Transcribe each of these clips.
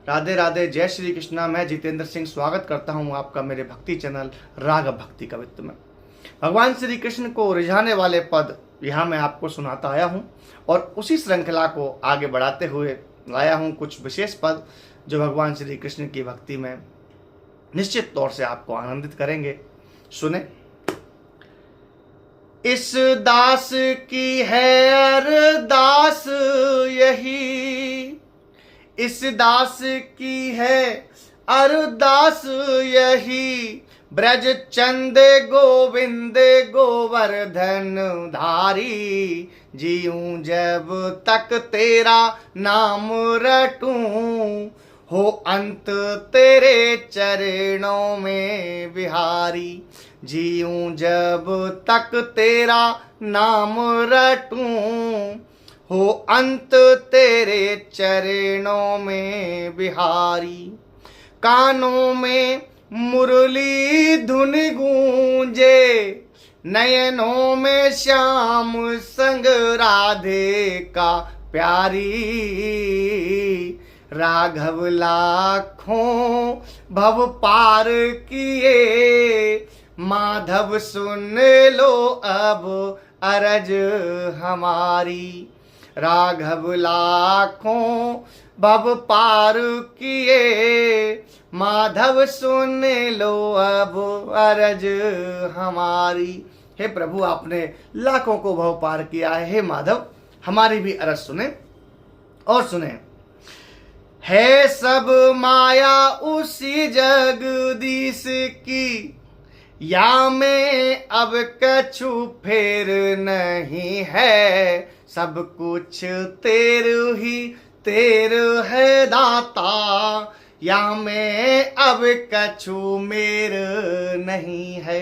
राधे राधे, जय श्री कृष्णा। मैं जितेंद्र सिंह स्वागत करता हूं आपका मेरे भक्ति चैनल राग भक्ति कवित्व में। भगवान श्री कृष्ण को रिझाने वाले पद यहाँ मैं आपको सुनाता आया हूं और उसी श्रृंखला को आगे बढ़ाते हुए लाया हूं कुछ विशेष पद जो भगवान श्री कृष्ण की भक्ति में निश्चित तौर से आपको आनंदित करेंगे। सुने। इस दास की है अरदास यही, इस दास की है अरदास यही, ब्रज चंद गोविंद गोवर्धन धारी, जीऊं जब तक तेरा नाम रटूं, हो अंत तेरे चरणों में बिहारी, जीऊं जब तक तेरा नाम रटूं, हो अंत तेरे चरणों में बिहारी। कानों में मुरली धुन गूंजे, नयनों में श्याम संग राधे का प्यारी, राघव लाखों भव पार किए, माधव सुन लो अब अरज हमारी, राघव लाखों भव पार किए, माधव सुन लो अब अरज हमारी। हे प्रभु, आपने लाखों को भव पार किया है, हे माधव हमारी भी अरज सुने। और सुने। है सब माया उसी जगदीश की, या में अब कछु फेर नहीं है, सब कुछ तेरू ही तेरू है दाता, या में अब कछु मेर नहीं है।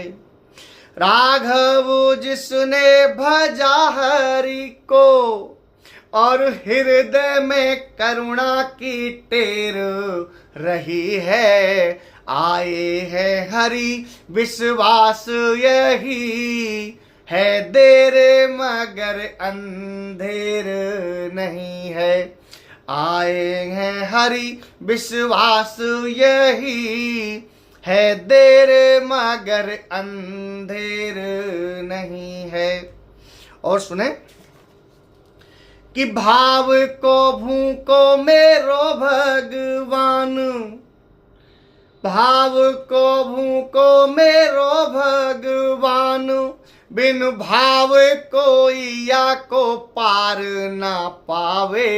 राघव जिसने भजा हरि को, और हृदय में करुणा की टेर रही है, आए है हरि विश्वास यही, है देर मगर अंधेर नहीं है, आए हैं हरि विश्वास यही, है देर मगर अंधेर नहीं है। और सुने कि भाव को भूको मेरो भगवान, भाव को भूको मेरो भगवान, बिन भाव कोई या को पार ना पावे,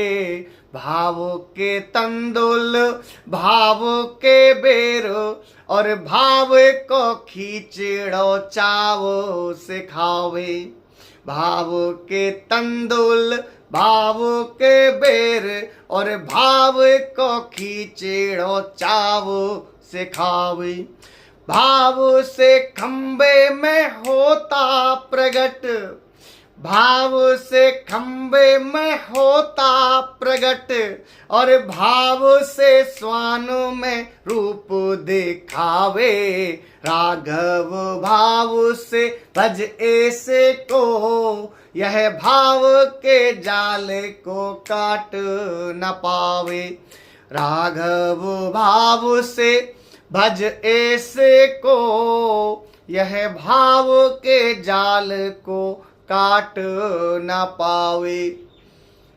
भाव के तंदुल भाव के बेर, और भाव को खींचड़ो चावो सिखावे, भाव के तंदुल भाव के बेर, और भाव को खींचड़ो चावो सिखावे, भाव से खंबे में होता प्रगट, भाव से खंबे में होता प्रगट, और भाव से स्वान में रूप दिखावे, राघव भाव से भज ऐसे को, यह भाव के जाल को काट न पावे, राघव भाव से भज ऐसे को, यह भाव के जाल को काट ना पावे।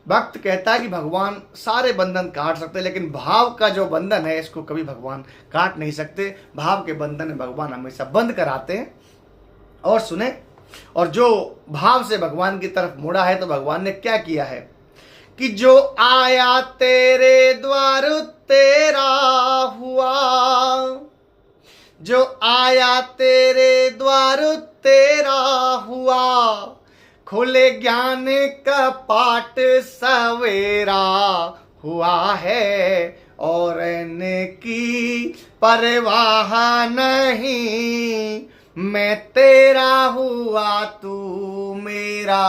भक्त कहता है कि भगवान सारे बंधन काट सकते हैं, लेकिन भाव का जो बंधन है इसको कभी भगवान काट नहीं सकते। भाव के बंधन में भगवान हमेशा बंद कराते हैं। और सुने। और जो भाव से भगवान की तरफ मुड़ा है तो भगवान ने क्या किया है कि जो आया तेरे द्वार तेरा हुआ, जो आया तेरे द्वार तेरा हुआ, खुले ज्ञान का पाट सवेरा हुआ है, और इनकी परवाह नहीं, मैं तेरा हुआ तू मेरा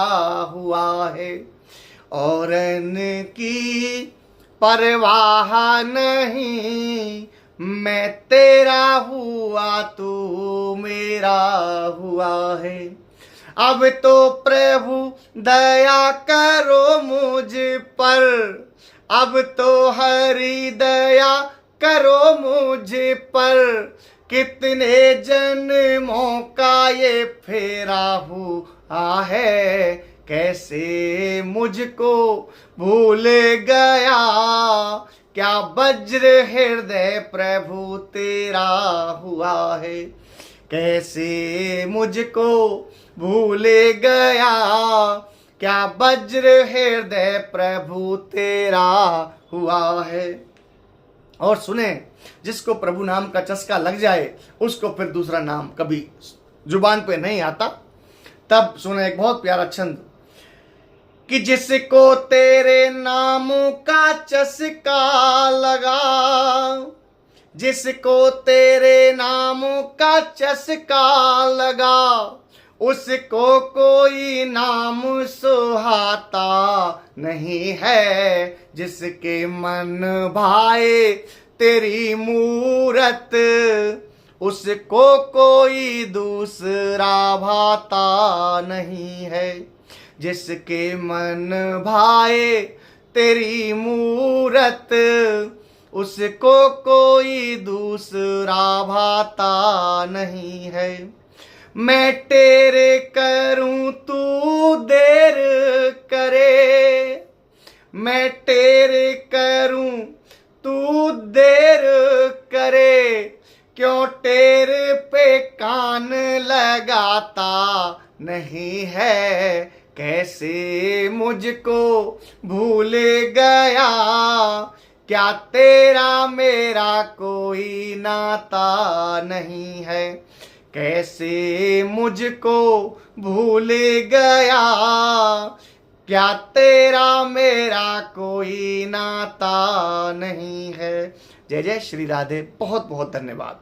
हुआ है, और इनकी परवाह नहीं, मैं तेरा हुआ तू मेरा हुआ है। अब तो प्रभु दया करो मुझ पर, अब तो हरि दया करो मुझ पर, कितने जन्मों का ये फेरा हुआ है, कैसे मुझको भूल गया, क्या वज्र हृदय प्रभु तेरा हुआ है, कैसे मुझको भूल गया, क्या वज्र हृदय प्रभु तेरा हुआ है। और सुने, जिसको प्रभु नाम का चस्का लग जाए उसको फिर दूसरा नाम कभी जुबान पे नहीं आता। तब सुने एक बहुत प्यारा छंद कि जिसको तेरे नाम का चस्का लगा, जिसको तेरे नाम का चस्का लगा, उसको कोई नाम सुहाता नहीं है, जिसके मन भाए तेरी मूरत, उसको कोई दूसरा भाता नहीं है, जिसके मन भाए तेरी मूरत, उसको कोई दूसरा भाता नहीं है। मैं तेरे करूं तू देर करे, मैं तेरे करूं तू देर करे, क्यों तेरे पे कान लगाता नहीं है, कैसे मुझको भूल गया, क्या तेरा मेरा कोई नाता नहीं है, कैसे मुझको भूल गया, क्या तेरा मेरा कोई नाता नहीं है। जय जय श्री राधे। बहुत बहुत धन्यवाद।